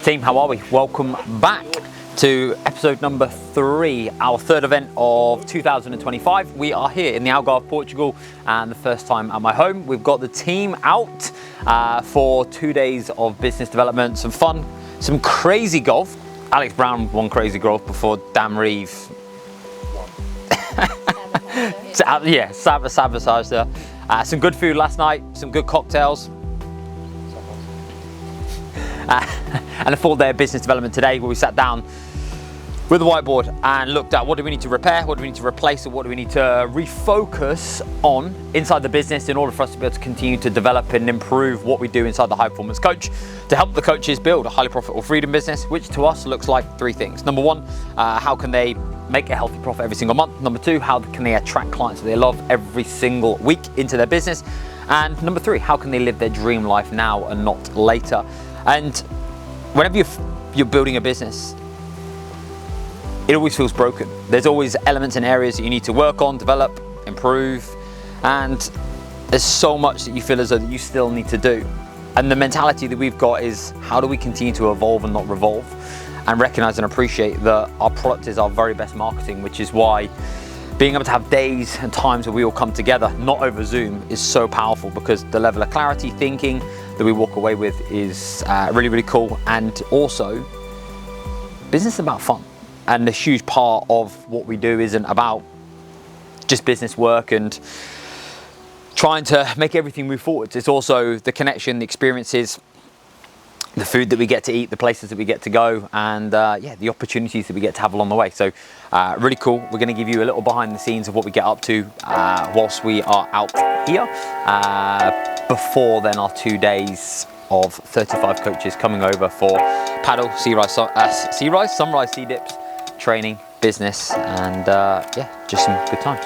Team, how are we? Welcome back to episode number 3, our third event of 2025. We are here in the Algarve, Portugal, and the first time at my home. We've got the team out for 2 days of business development, some fun, some crazy golf. Alex Brown won crazy golf before Dan Reeve. Yeah, sabotage there. Some good food last night, some good cocktails. And a full day of business development today, where we sat down with the whiteboard and looked at what do we need to repair, what do we need to replace, and what do we need to refocus on inside the business in order for us to be able to continue to develop and improve what we do inside the High Performance Coach to help the coaches build a highly profitable freedom business, which to us looks like 3 things. Number 1, how can they make a healthy profit every single month? Number 2, how can they attract clients that they love every single week into their business? And number 3, how can they live their dream life now and not later? And whenever you're building a business, it always feels broken. There's always elements and areas that you need to work on, develop, improve, and there's so much that you feel as though that you still need to do. And the mentality that we've got is, how do we continue to evolve and not revolve, and recognize and appreciate that our product is our very best marketing, which is why being able to have days and times where we all come together, not over Zoom, is so powerful, because the level of clarity, thinking that we walk away with is really, really cool. And also, business is about fun. And a huge part of what we do isn't about just business work and trying to make everything move forwards. It's also the connection, the experiences, the food that we get to eat, the places that we get to go, and yeah, the opportunities that we get to have along the way. So really cool. We're going to give you a little behind the scenes of what we get up to whilst we are out here. Before then, our 2 days of 35 coaches coming over for paddle, sea rise, sunrise, sea dips, training, business, and yeah, just some good times.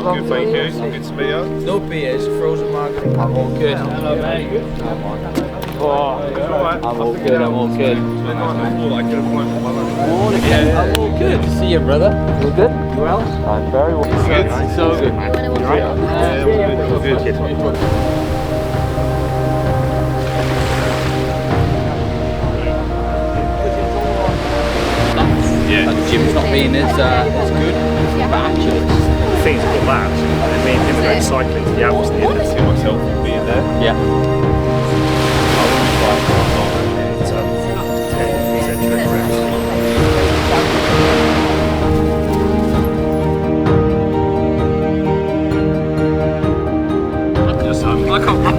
Good, thank you. Good to meet you. No beers, frozen margarine. I'm all good. Hello, mate. Oh, alright. I'm all good, I'm all good. I'm all good. To see you, brother. You good? You well? I'm very well. Good. So good. Yeah, all good. Like the gym's not being as good, but actually things got that. And me and him are going cycling to the Alps at the end. I see myself being there. yeah. It's 10% reps. I can't run.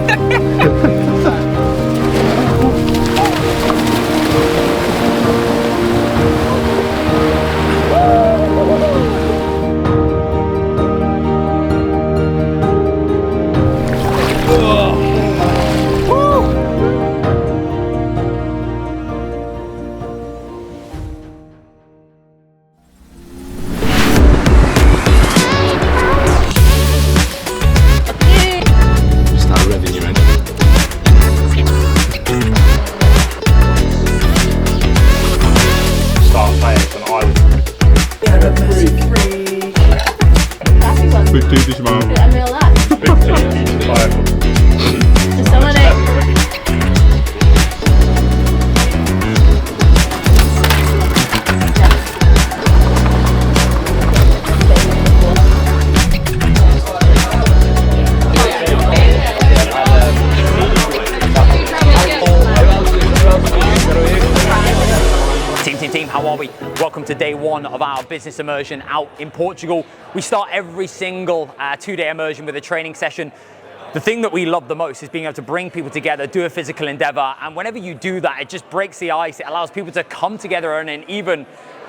Start revving you in. Start playing for an island. Big dude, this man. I'm real life. Big team, fire. Just someone else. Team, how are we? Welcome to day one of our business immersion out in Portugal. We start every single 2-day immersion with a training session. The thing that we love the most is being able to bring people together, do a physical endeavor, and whenever you do that, it just breaks the ice. It allows people to come together in an even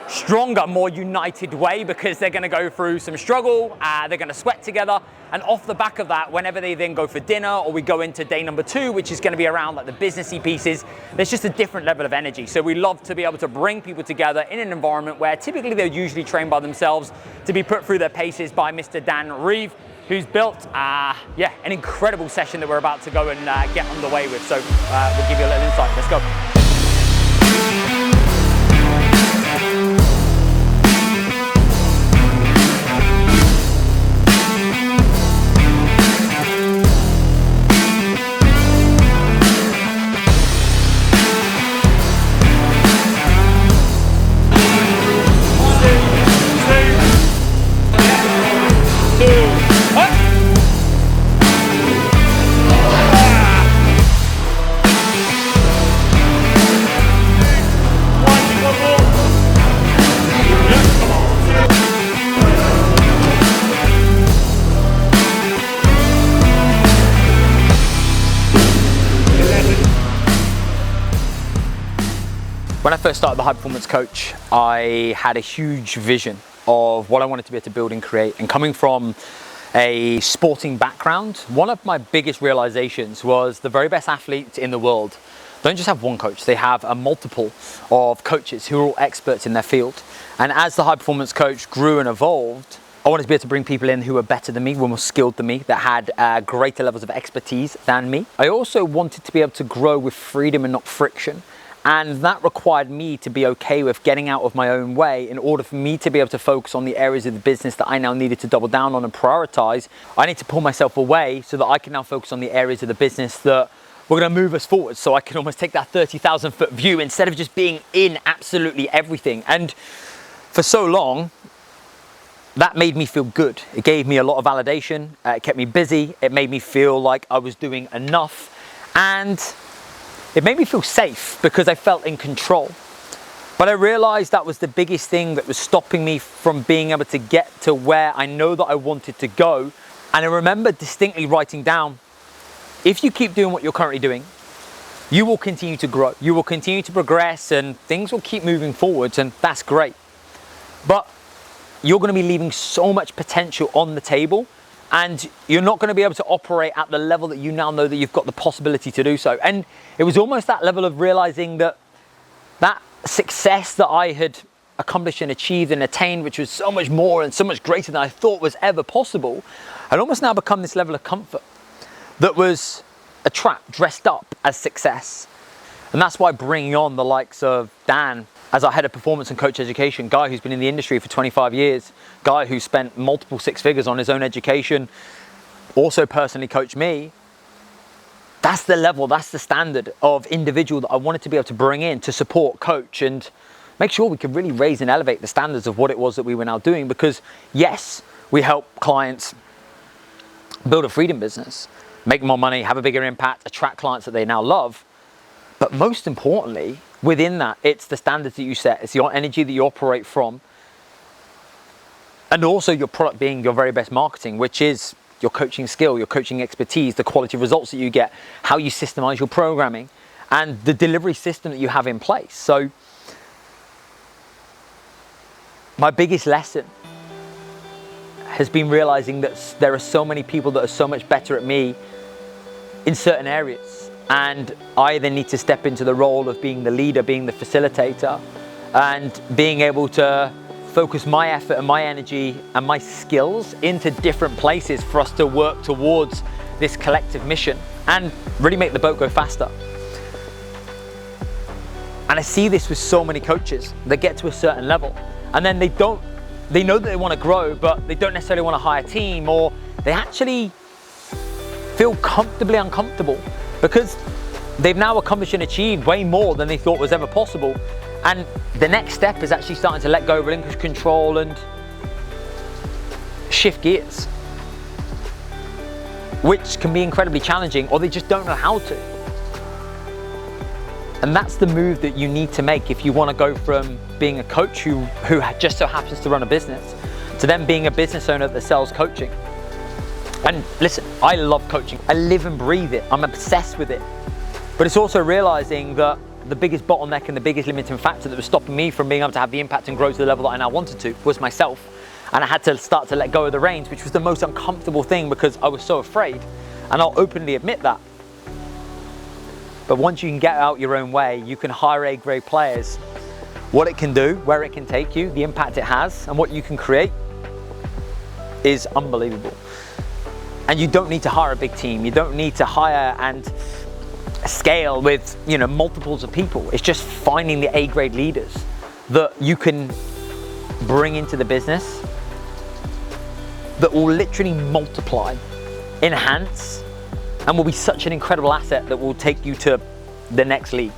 stronger, more united way, because they're going to go through some struggle, they're going to sweat together, and off the back of that, whenever they then go for dinner or we go into day number 2, which is going to be around like the businessy pieces, there's just a different level of energy. So we love to be able to bring people together in an environment where typically they're usually trained by themselves, to be put through their paces by Mr. Dan Reeve, who's built an incredible session that we're about to go and get underway with. So we'll give you a little insight. Let's go. When I first started the High Performance Coach, I had a huge vision of what I wanted to be able to build and create. And coming from a sporting background, one of my biggest realizations was the very best athletes in the world don't just have one coach, they have a multiple of coaches who are all experts in their field. And as the High Performance Coach grew and evolved, I wanted to be able to bring people in who were better than me, were more skilled than me, that had greater levels of expertise than me. I also wanted to be able to grow with freedom and not friction. And that required me to be okay with getting out of my own way in order for me to be able to focus on the areas of the business that I now needed to double down on and prioritize. I need to pull myself away so that I can now focus on the areas of the business that were going to move us forward. So I can almost take that 30,000 foot view instead of just being in absolutely everything. And for so long, that made me feel good. It gave me a lot of validation. It kept me busy. It made me feel like I was doing enough. And it made me feel safe because I felt in control. But I realized that was the biggest thing that was stopping me from being able to get to where I know that I wanted to go. And I remember distinctly writing down, if you keep doing what you're currently doing, you will continue to grow. You will continue to progress and things will keep moving forwards, and that's great. But you're going to be leaving so much potential on the table, and you're not going to be able to operate at the level that you now know that you've got the possibility to do so. And it was almost that level of realizing that that success that I had accomplished and achieved and attained, which was so much more and so much greater than I thought was ever possible, had almost now become this level of comfort that was a trap dressed up as success. And that's why bringing on the likes of Dan as our head of performance and coach education, guy who's been in the industry for 25 years, guy who spent multiple 6 figures on his own education, also personally coached me. That's the level, that's the standard of individual that I wanted to be able to bring in to support, coach, and make sure we could really raise and elevate the standards of what it was that we were now doing. Because yes, we help clients build a freedom business, make more money, have a bigger impact, attract clients that they now love. But most importantly, within that, it's the standards that you set, it's your energy that you operate from, and also your product being your very best marketing, which is your coaching skill, your coaching expertise, the quality of results that you get, how you systemize your programming, and the delivery system that you have in place. So my biggest lesson has been realizing that there are so many people that are so much better at me in certain areas. And I then need to step into the role of being the leader, being the facilitator, and being able to focus my effort and my energy and my skills into different places for us to work towards this collective mission and really make the boat go faster. And I see this with so many coaches that get to a certain level and then they know that they want to grow, but they don't necessarily want to hire a team, or they actually feel comfortably uncomfortable because they've now accomplished and achieved way more than they thought was ever possible. And the next step is actually starting to let go, relinquish control and shift gears, which can be incredibly challenging, or they just don't know how to. And that's the move that you need to make if you want to go from being a coach who just so happens to run a business to then being a business owner that sells coaching. And listen, I love coaching. I live and breathe it. I'm obsessed with it. But it's also realizing that the biggest bottleneck and the biggest limiting factor that was stopping me from being able to have the impact and grow to the level that I now wanted to was myself. And I had to start to let go of the reins, which was the most uncomfortable thing because I was so afraid. And I'll openly admit that. But once you can get out your own way, you can hire A-grade players. What it can do, where it can take you, the impact it has, and what you can create is unbelievable. And you don't need to hire a big team. You don't need to hire and scale with, multiples of people. It's just finding the A-grade leaders that you can bring into the business that will literally multiply, enhance, and will be such an incredible asset that will take you to the next league.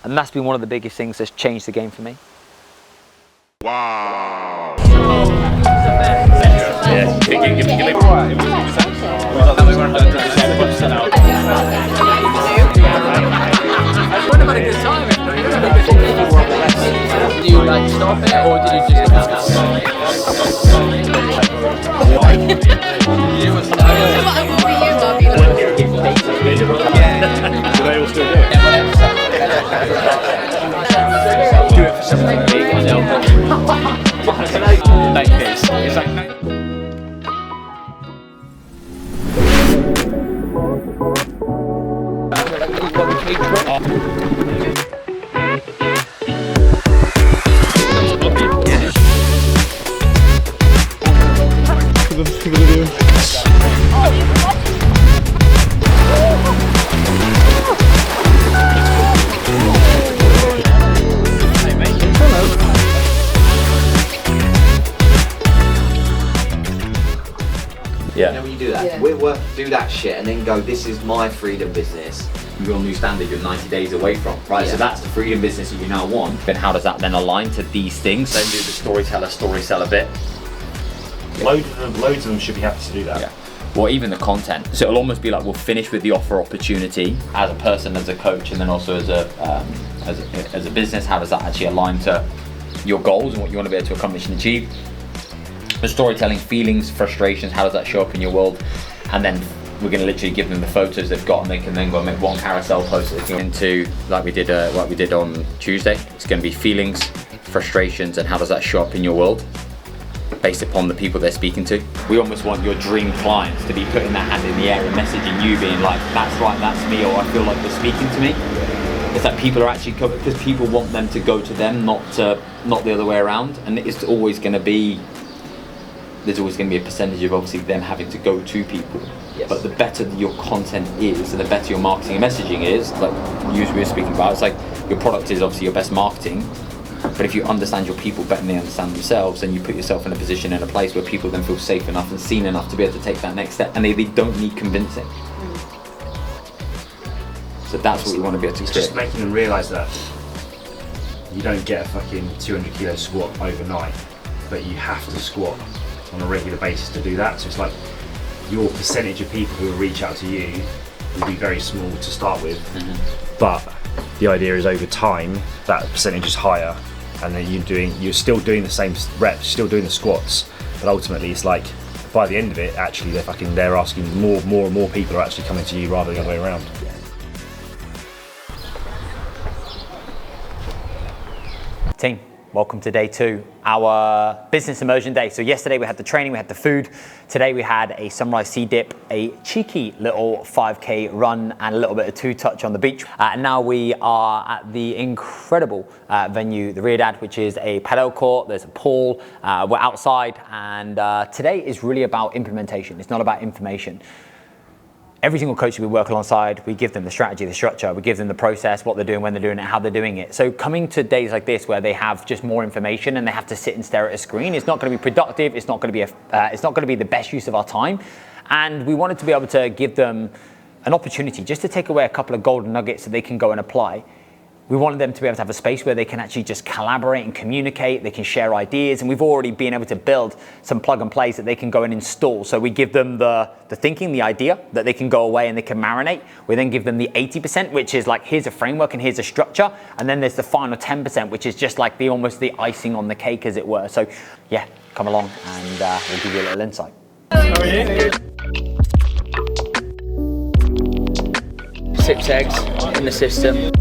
And that's been one of the biggest things that's changed the game for me. Wow. Yeah. Do you like stop it or did you Do they all still do it? Do it for something big and like this. It's like You know when you do that, we work, do that shit and then go, this is my freedom business. Your new standard you're 90 days away from, right? Yeah. So that's the freedom business that you now want. Then how does that then align to these things? Then do the story seller bit. loads of them should be happy to do that. Yeah. Or even the content. So it'll almost be like we'll finish with the offer opportunity as a person, as a coach, and then also as a business. How does that actually align to your goals and what you want to be able to accomplish and achieve? The storytelling, feelings, frustrations, how does that show up in your world? And then we're going to literally give them the photos they've got, and they can then go and make one carousel post that they can into, like we did on Tuesday. It's going to be feelings, frustrations, and how does that show up in your world based upon the people they're speaking to. We almost want your dream clients to be putting their hand in the air and messaging you, being like, that's right, that's me, or I feel like they're speaking to me. It's like people are actually, because people want them to go to them, not the other way around. And it's always going to be, there's always going to be a percentage of obviously them having to go to people. Yes. But the better your content is and the better your marketing and messaging is, like we were speaking about, it's like your product is obviously your best marketing. But if you understand your people better than they understand themselves, then you put yourself in a position, in a place where people then feel safe enough and seen enough to be able to take that next step, and they don't need convincing. So that's what we want to be able to create. Just making them realise that you don't get a fucking 200 kilo squat overnight, but you have to squat on a regular basis to do that. So it's like your percentage of people who will reach out to you will be very small to start with, but the idea is over time that percentage is higher, and then you're still doing the same reps, still doing the squats, but ultimately it's like by the end of it, actually they're asking more and more people are actually coming to you rather than the other way around. Team, welcome to day 2, our business immersion day. So yesterday we had the training, we had the food. Today we had a sunrise sea dip, a cheeky little 5K run, and a little bit of 2-touch on the beach. And now we are at the incredible venue, the Riadad, which is a padel court. There's a pool, we're outside, and today is really about implementation. It's not about information. Every single coach that we work alongside, we give them the strategy, the structure, we give them the process, what they're doing, when they're doing it, how they're doing it. So coming to days like this where they have just more information and they have to sit and stare at a screen, it's not going to be productive. It's not going to be the best use of our time. And we wanted to be able to give them an opportunity just to take away a couple of golden nuggets that they can go and apply. We wanted them to be able to have a space where they can actually just collaborate and communicate, they can share ideas, and we've already been able to build some plug and plays that they can go and install. So we give them the thinking, the idea that they can go away and they can marinate. We then give them the 80%, which is like, here's a framework and here's a structure. And then there's the final 10%, which is just like almost the icing on the cake, as it were. So yeah, come along and we'll give you a little insight. How are you? 6 eggs in the system.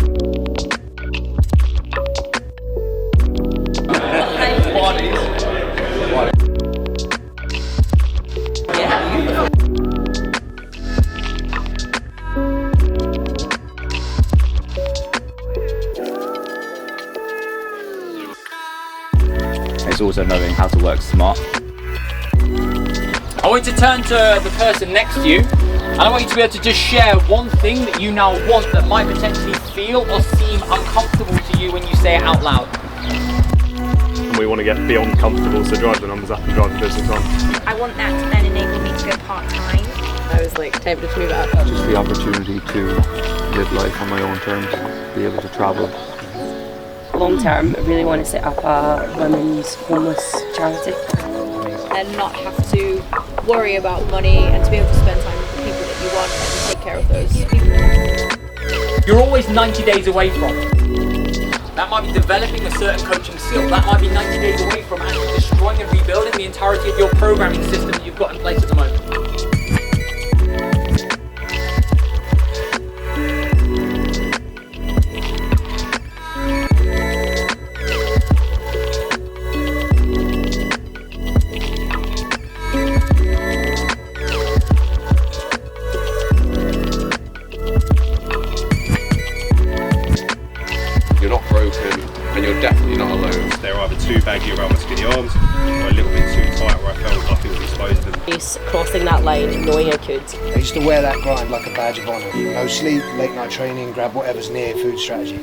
It's also knowing how to work smart. I want you to turn to the person next to you, and I want you to be able to just share one thing that you now want that might potentially feel or seem uncomfortable to you when you say it out loud. We want to get beyond comfortable, so drive the numbers up and drive the business on. I want that to then enable me to go part-time. I was like tempted to move out. Just the opportunity to live life on my own terms, be able to travel. Long term, I really want to set up a women's homeless charity. And not have to worry about money and to be able to spend time with the people that you want and take care of those people. You're always 90 days away from. That might be developing a certain coaching skill. That might be 90 days away from actually destroying and rebuilding the entirety of your programming system that you've got in place at the moment. You're not broken, and you're definitely not alone. They're either too baggy around my skinny arms, or a little bit too tight where I felt like it was exposed them. Crossing that line, knowing I could. I used to wear that grind like a badge of honour. No sleep, late night training, grab whatever's near, food strategy.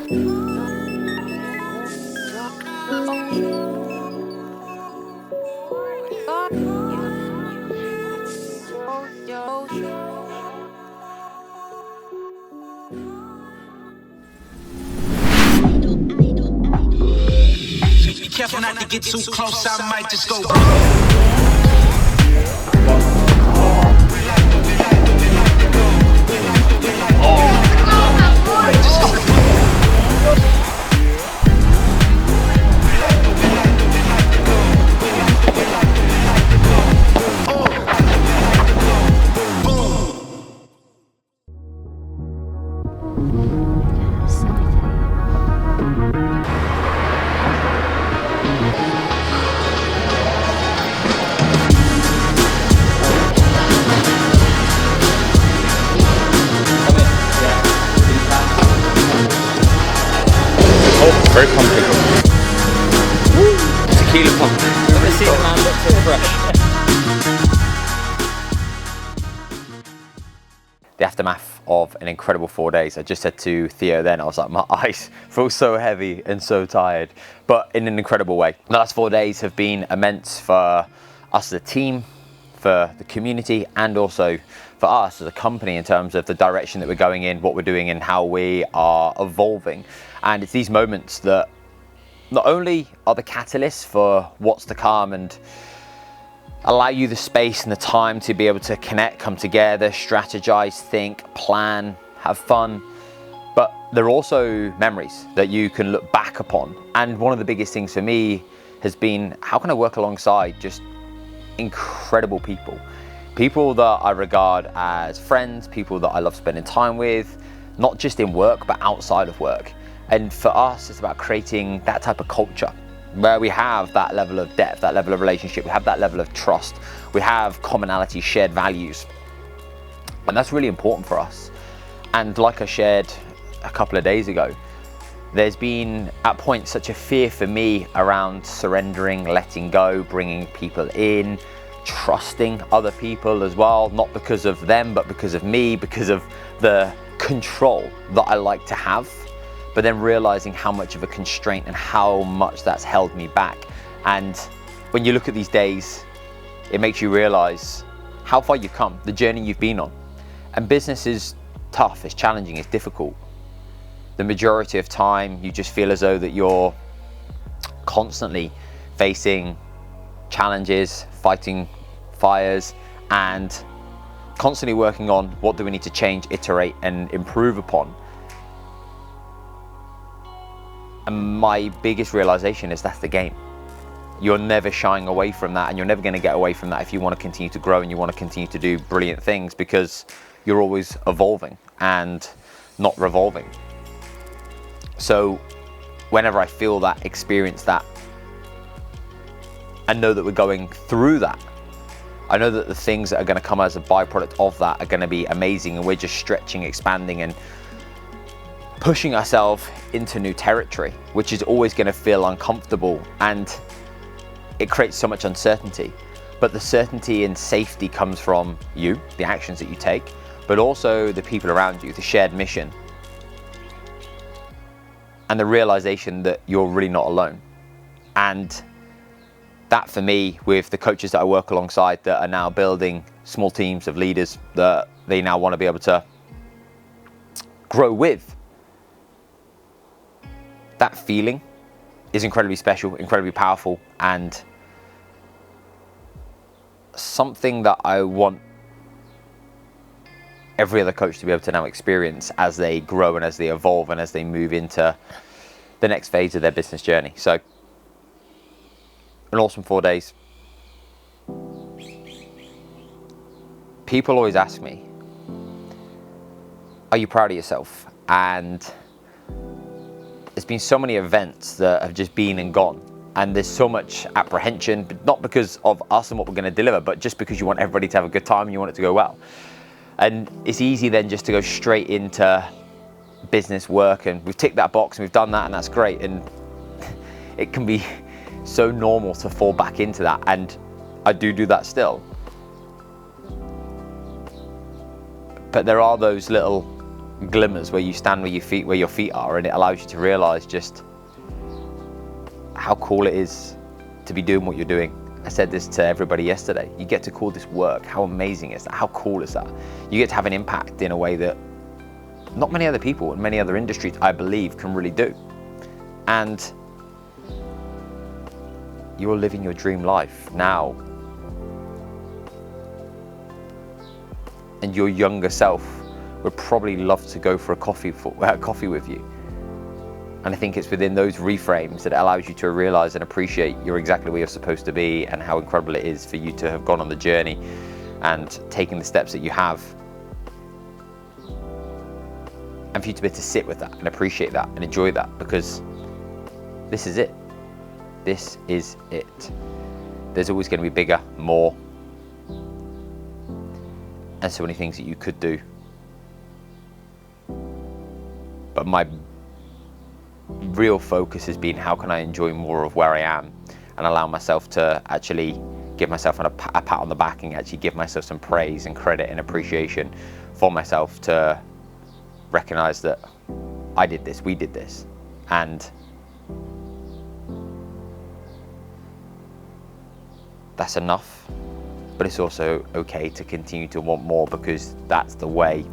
Careful not to get too close, I might just go. Very pumping. Tequila pump. Let me see the man look so fresh. The aftermath of an incredible 4 days. I just said to Theo then, I was like, my eyes feel so heavy and so tired, but in an incredible way. The last 4 days have been immense for us as a team, for the community, and also for us as a company in terms of the direction that we're going in, what we're doing, and how we are evolving. And it's these moments that not only are the catalysts for what's to come and allow you the space and the time to be able to connect, come together, strategize, think, plan, have fun, but they're also memories that you can look back upon. And one of the biggest things for me has been, how can I work alongside just incredible people? People that I regard as friends, people that I love spending time with, not just in work, but outside of work. And for us, it's about creating that type of culture where we have that level of depth, that level of relationship, we have that level of trust, we have commonality, shared values. And that's really important for us. And like I shared a couple of days ago, there's been at points such a fear for me around surrendering, letting go, bringing people in, trusting other people as well, not because of them, but because of me, because of the control that I like to have, but then realizing how much of a constraint and how much that's held me back. And when you look at these days, it makes you realize how far you've come, the journey you've been on. And business is tough, it's challenging, it's difficult. The majority of time, you just feel as though that you're constantly facing challenges, fighting fires, and constantly working on what do we need to change, iterate, and improve upon. And my biggest realization is that's the game. You're never shying away from that, and you're never going to get away from that if you want to continue to grow and you want to continue to do brilliant things, because you're always evolving and not revolving. So whenever I feel that, experience that, and know that we're going through that, I know that the things that are going to come as a byproduct of that are going to be amazing, and we're just stretching, expanding, and pushing ourselves into new territory, which is always going to feel uncomfortable, and it creates so much uncertainty. But the certainty and safety comes from you, the actions that you take, but also the people around you, the shared mission, and the realization that you're really not alone. And that for me, with the coaches that I work alongside that are now building small teams of leaders that they now want to be able to grow with, that feeling is incredibly special, incredibly powerful, and something that I want every other coach to be able to now experience as they grow and as they evolve and as they move into the next phase of their business journey. So, an awesome 4 days. People always ask me, are you proud of yourself? And there's been so many events that have just been and gone, and there's so much apprehension, but not because of us and what we're going to deliver, but just because you want everybody to have a good time and you want it to go well. And it's easy then just to go straight into business work, and we've ticked that box and we've done that, and that's great, and it can be so normal to fall back into that, and I do that still. But there are those little glimmers where you stand where your feet are, and it allows you to realize just how cool it is to be doing what you're doing. I said this to everybody yesterday. You get to call this work. How amazing is that? How cool is that? You get to have an impact in a way that not many other people in many other industries, I believe, can really do. And you're living your dream life now. And your younger self would probably love to go for a coffee with you. And I think it's within those reframes that it allows you to realize and appreciate you're exactly where you're supposed to be, and how incredible it is for you to have gone on the journey and taken the steps that you have. And for you to be able to sit with that and appreciate that and enjoy that, because this is it. This is it. There's always going to be bigger, more, and so many things that you could do. But my real focus has been, how can I enjoy more of where I am and allow myself to actually give myself a pat on the back, and actually give myself some praise and credit and appreciation for myself, to recognize that I did this, we did this, and that's enough. But it's also okay to continue to want more, because that's the way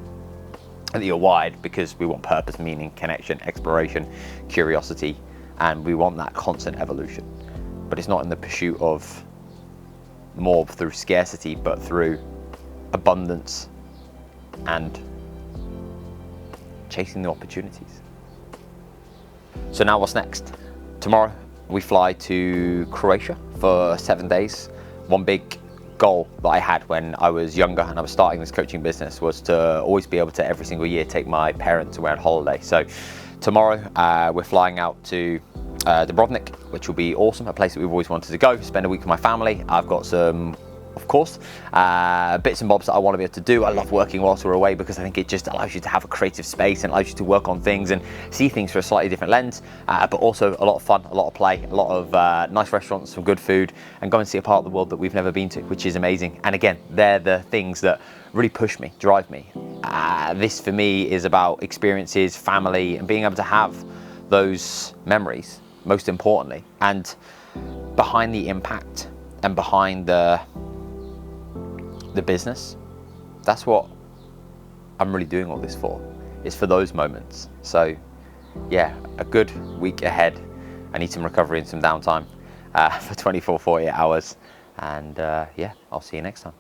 that you're wired, because we want purpose, meaning, connection, exploration, curiosity, and we want that constant evolution. But it's not in the pursuit of more through scarcity, but through abundance and chasing the opportunities. So now what's next? Tomorrow we fly to Croatia for 7 days. One big goal that I had when I was younger and I was starting this coaching business was to always be able to, every single year, take my parents away on holiday. So tomorrow we're flying out to Dubrovnik, which will be awesome, a place that we've always wanted to go, spend a week with my family. I've got some, of course, bits and bobs that I want to be able to do. I love working whilst we're away because I think it just allows you to have a creative space and allows you to work on things and see things through a slightly different lens, but also a lot of fun, a lot of play, a lot of nice restaurants, some good food, and go and see a part of the world that we've never been to, which is amazing. And again, they're the things that really push me, drive me. This for me is about experiences, family, and being able to have those memories, most importantly, and behind the impact and behind the business, that's what I'm really doing all this for. It's for those moments. So yeah, a good week ahead. I need some recovery and some downtime for 24, 48 hours. And yeah, I'll see you next time.